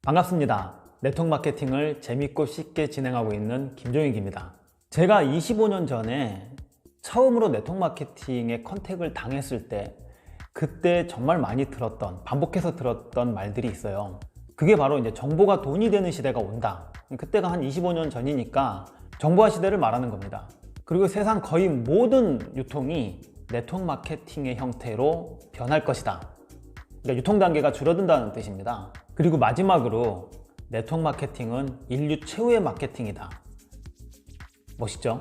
반갑습니다. 네트워크 마케팅을 재밌고 쉽게 진행하고 있는 김종익입니다. 제가 25년 전에 처음으로 네트워크 마케팅에 컨택을 당했을 때 그때 정말 많이 반복해서 들었던 말들이 있어요. 그게 바로 이제 정보가 돈이 되는 시대가 온다. 그때가 한 25년 전이니까 정보화 시대를 말하는 겁니다. 그리고 세상 거의 모든 유통이 네트워크 마케팅의 형태로 변할 것이다. 그러니까 유통 단계가 줄어든다는 뜻입니다. 그리고 마지막으로 네트워크 마케팅은 인류 최후의 마케팅이다. 멋있죠?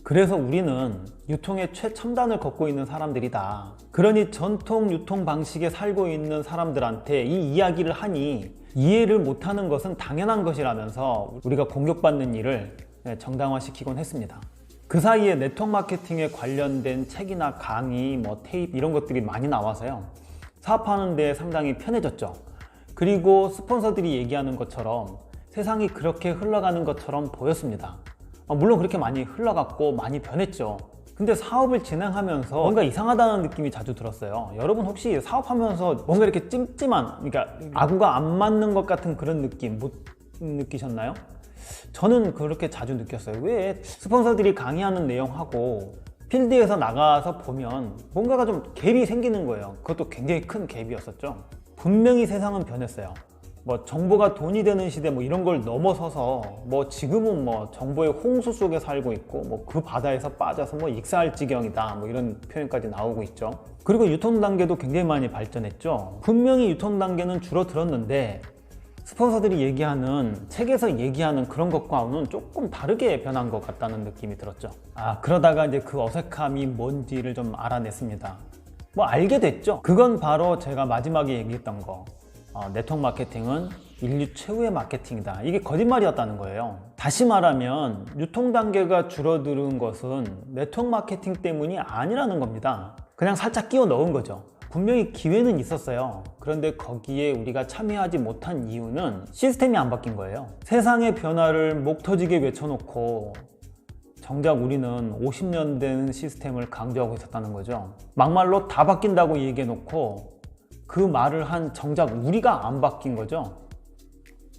그래서 우리는 유통의 최첨단을 걷고 있는 사람들이다. 그러니 전통 유통 방식에 살고 있는 사람들한테 이 이야기를 하니 이해를 못하는 것은 당연한 것이라면서 우리가 공격받는 일을 정당화시키곤 했습니다. 그 사이에 네트워크 마케팅에 관련된 책이나 강의, 테이프 이런 것들이 많이 나와서요. 사업하는 데 상당히 편해졌죠. 그리고 스폰서들이 얘기하는 것처럼 세상이 그렇게 흘러가는 것처럼 보였습니다. 물론 그렇게 많이 흘러갔고 많이 변했죠. 근데 사업을 진행하면서 뭔가 이상하다는 느낌이 자주 들었어요. 여러분 혹시 사업하면서 뭔가 이렇게 찜찜한, 그러니까 아구가 안 맞는 것 같은 그런 느낌 못 느끼셨나요? 저는 그렇게 자주 느꼈어요. 왜 스폰서들이 강의하는 내용하고 필드에서 나가서 보면 뭔가가 좀 갭이 생기는 거예요. 그것도 굉장히 큰 갭이었었죠. 분명히 세상은 변했어요. 정보가 돈이 되는 시대 이런 걸 넘어서서 지금은 정보의 홍수 속에 살고 있고 그 바다에서 빠져서 익사할 지경이다 이런 표현까지 나오고 있죠. 그리고 유통 단계도 굉장히 많이 발전했죠. 분명히 유통 단계는 줄어들었는데 스폰서들이 얘기하는, 책에서 얘기하는 그런 것과는 조금 다르게 변한 것 같다는 느낌이 들었죠. 그러다가 이제 그 어색함이 뭔지를 좀 알아냈습니다. 알게 됐죠. 그건 바로 제가 마지막에 얘기했던 거. 네트워크 마케팅은 인류 최후의 마케팅이다. 이게 거짓말이었다는 거예요. 다시 말하면 유통 단계가 줄어드는 것은 네트워크 마케팅 때문이 아니라는 겁니다. 그냥 살짝 끼워 넣은 거죠. 분명히 기회는 있었어요. 그런데 거기에 우리가 참여하지 못한 이유는 시스템이 안 바뀐 거예요. 세상의 변화를 목 터지게 외쳐놓고 정작 우리는 50년 된 시스템을 강조하고 있었다는 거죠. 막말로 다 바뀐다고 얘기해놓고 그 말을 한 정작 우리가 안 바뀐 거죠.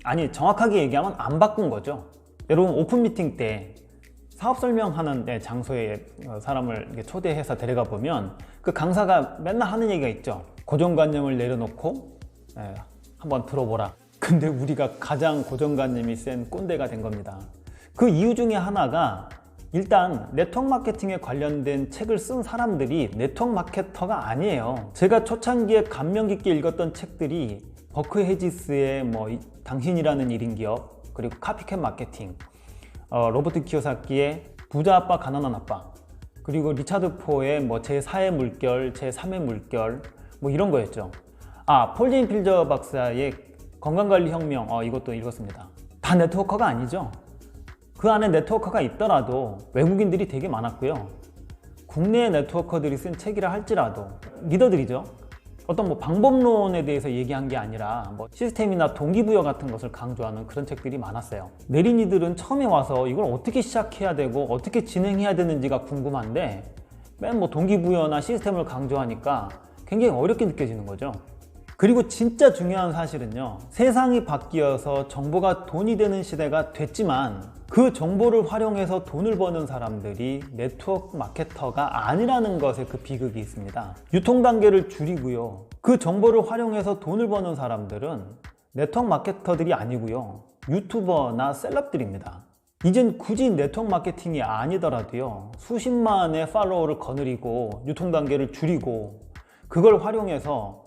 아니, 정확하게 얘기하면 안 바꾼 거죠. 여러분 오픈 미팅 때 사업 설명하는 장소에 사람을 초대해서 데려가 보면 그 강사가 맨날 하는 얘기가 있죠. 고정관념을 내려놓고 한번 들어보라. 근데 우리가 가장 고정관념이 센 꼰대가 된 겁니다. 그 이유 중에 하나가 일단 네트워크 마케팅에 관련된 책을 쓴 사람들이 네트워크 마케터가 아니에요. 제가 초창기에 감명 깊게 읽었던 책들이 버크 헤지스의 당신이라는 1인 기업, 그리고 카피캣 마케팅, 로버트 키요사키의 부자 아빠 가난한 아빠, 그리고 리차드 포의 제4의 물결, 제3의 물결 이런 거였죠. 폴 제인 필저 박사의 건강관리 혁명, 이것도 읽었습니다. 다 네트워커가 아니죠. 그 안에 네트워커가 있더라도 외국인들이 되게 많았고요. 국내 네트워커들이 쓴 책이라 할지라도 리더들이죠. 어떤 방법론에 대해서 얘기한 게 아니라 시스템이나 동기부여 같은 것을 강조하는 그런 책들이 많았어요. 내린이들은 처음에 와서 이걸 어떻게 시작해야 되고 어떻게 진행해야 되는지가 궁금한데 맨 동기부여나 시스템을 강조하니까 굉장히 어렵게 느껴지는 거죠. 그리고 진짜 중요한 사실은요, 세상이 바뀌어서 정보가 돈이 되는 시대가 됐지만 그 정보를 활용해서 돈을 버는 사람들이 네트워크 마케터가 아니라는 것에 그 비극이 있습니다. 유통 단계를 줄이고요, 그 정보를 활용해서 돈을 버는 사람들은 네트워크 마케터들이 아니고요, 유튜버나 셀럽들입니다. 이젠 굳이 네트워크 마케팅이 아니더라도요, 수십만의 팔로워를 거느리고 유통 단계를 줄이고 그걸 활용해서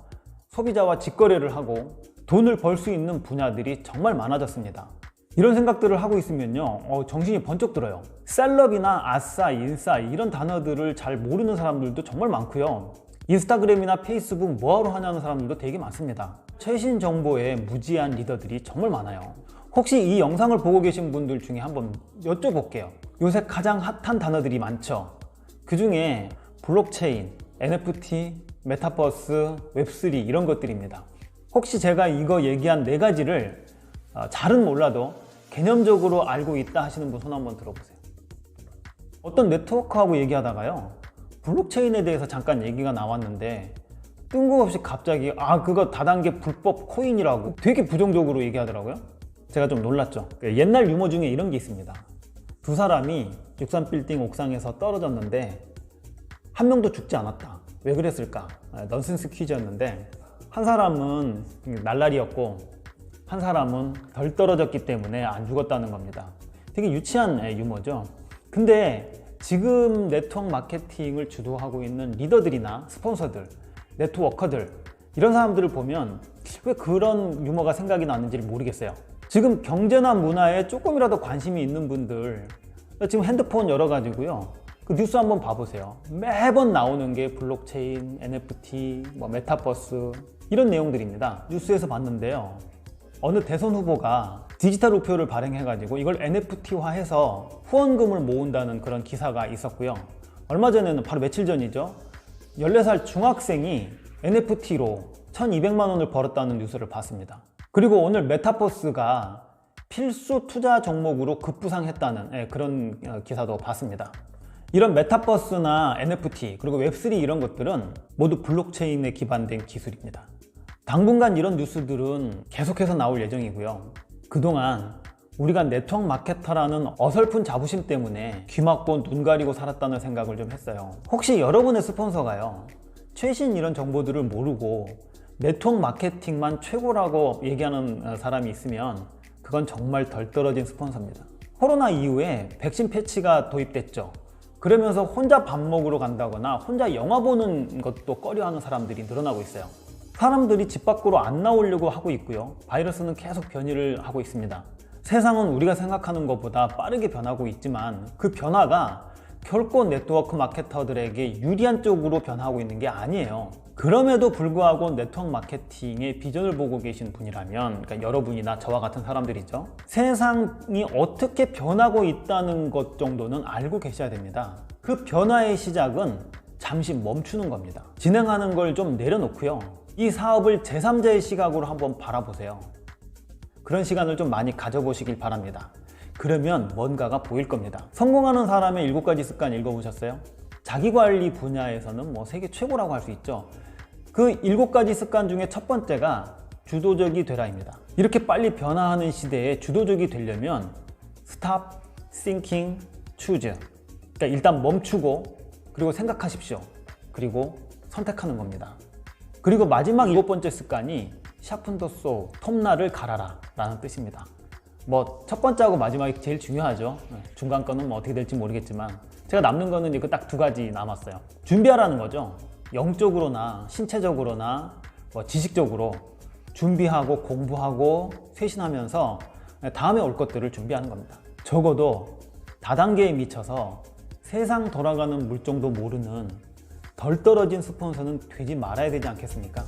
소비자와 직거래를 하고 돈을 벌 수 있는 분야들이 정말 많아졌습니다. 이런 생각들을 하고 있으면요, 정신이 번쩍 들어요. 셀럽이나 아싸, 인싸 이런 단어들을 잘 모르는 사람들도 정말 많고요. 인스타그램이나 페이스북 뭐하러 하냐는 사람들도 되게 많습니다. 최신 정보에 무지한 리더들이 정말 많아요. 혹시 이 영상을 보고 계신 분들 중에 한번 여쭤볼게요. 요새 가장 핫한 단어들이 많죠. 그 중에 블록체인, NFT, 메타버스, 웹3 이런 것들입니다. 혹시 제가 이거 얘기한 4가지를 잘은 몰라도 개념적으로 알고 있다 하시는 분 손 한번 들어보세요. 어떤 네트워크하고 얘기하다가요, 블록체인에 대해서 잠깐 얘기가 나왔는데 뜬금없이 갑자기 그거 다단계 불법 코인이라고 되게 부정적으로 얘기하더라고요. 제가 좀 놀랐죠. 옛날 유머 중에 이런 게 있습니다. 두 사람이 63빌딩 옥상에서 떨어졌는데 한 명도 죽지 않았다. 왜 그랬을까? 넌센스 퀴즈였는데 한 사람은 날라리였고 한 사람은 덜 떨어졌기 때문에 안 죽었다는 겁니다. 되게 유치한 유머죠. 근데 지금 네트워크 마케팅을 주도하고 있는 리더들이나 스폰서들, 네트워커들 이런 사람들을 보면 왜 그런 유머가 생각이 나는지 모르겠어요. 지금 경제나 문화에 조금이라도 관심이 있는 분들 지금 핸드폰 열어가지고요 그 뉴스 한번 봐보세요. 매번 나오는 게 블록체인, NFT, 메타버스 이런 내용들입니다. 뉴스에서 봤는데요, 어느 대선 후보가 디지털 우표를 발행해가지고 이걸 NFT화해서 후원금을 모은다는 그런 기사가 있었고요. 얼마 전에는 바로 며칠 전이죠. 14살 중학생이 NFT로 1200만 원을 벌었다는 뉴스를 봤습니다. 그리고 오늘 메타버스가 필수 투자 종목으로 급부상했다는 그런 기사도 봤습니다. 이런 메타버스나 NFT 그리고 웹3 이런 것들은 모두 블록체인에 기반된 기술입니다. 당분간 이런 뉴스들은 계속해서 나올 예정이고요. 그동안 우리가 네트워크 마케터라는 어설픈 자부심 때문에 귀 막고 눈 가리고 살았다는 생각을 좀 했어요. 혹시 여러분의 스폰서가요 최신 이런 정보들을 모르고 네트워크 마케팅만 최고라고 얘기하는 사람이 있으면 그건 정말 덜 떨어진 스폰서입니다. 코로나 이후에 백신 패치가 도입됐죠. 그러면서 혼자 밥 먹으러 간다거나 혼자 영화 보는 것도 꺼려하는 사람들이 늘어나고 있어요. 사람들이 집 밖으로 안 나오려고 하고 있고요. 바이러스는 계속 변이를 하고 있습니다. 세상은 우리가 생각하는 것보다 빠르게 변하고 있지만 그 변화가 결코 네트워크 마케터들에게 유리한 쪽으로 변하고 있는 게 아니에요. 그럼에도 불구하고 네트워크 마케팅의 비전을 보고 계신 분이라면, 그러니까 여러분이나 저와 같은 사람들이죠. 세상이 어떻게 변하고 있다는 것 정도는 알고 계셔야 됩니다. 그 변화의 시작은 잠시 멈추는 겁니다. 진행하는 걸 좀 내려놓고요. 이 사업을 제3자의 시각으로 한번 바라보세요. 그런 시간을 좀 많이 가져보시길 바랍니다. 그러면 뭔가가 보일 겁니다. 성공하는 사람의 7가지 습관 읽어보셨어요? 자기관리 분야에서는 세계 최고라고 할 수 있죠. 그 7가지 습관 중에 첫 번째가 주도적이 되라입니다. 이렇게 빨리 변화하는 시대에 주도적이 되려면 Stop, Thinking, Choose. 그러니까 일단 멈추고 그리고 생각하십시오. 그리고 선택하는 겁니다. 그리고 마지막 7번째 습관이 Sharpen the saw, 톱날을 갈아라 라는 뜻입니다. 첫 번째하고 마지막이 제일 중요하죠. 중간 거는 어떻게 될지 모르겠지만 제가 남는 거는 이거 딱 2가지 남았어요. 준비하라는 거죠. 영적으로나 신체적으로나 지식적으로 준비하고 공부하고 쇄신하면서 다음에 올 것들을 준비하는 겁니다. 적어도 다단계에 미쳐서 세상 돌아가는 물정도 모르는 덜 떨어진 스폰서는 되지 말아야 되지 않겠습니까?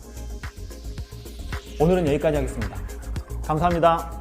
오늘은 여기까지 하겠습니다. 감사합니다.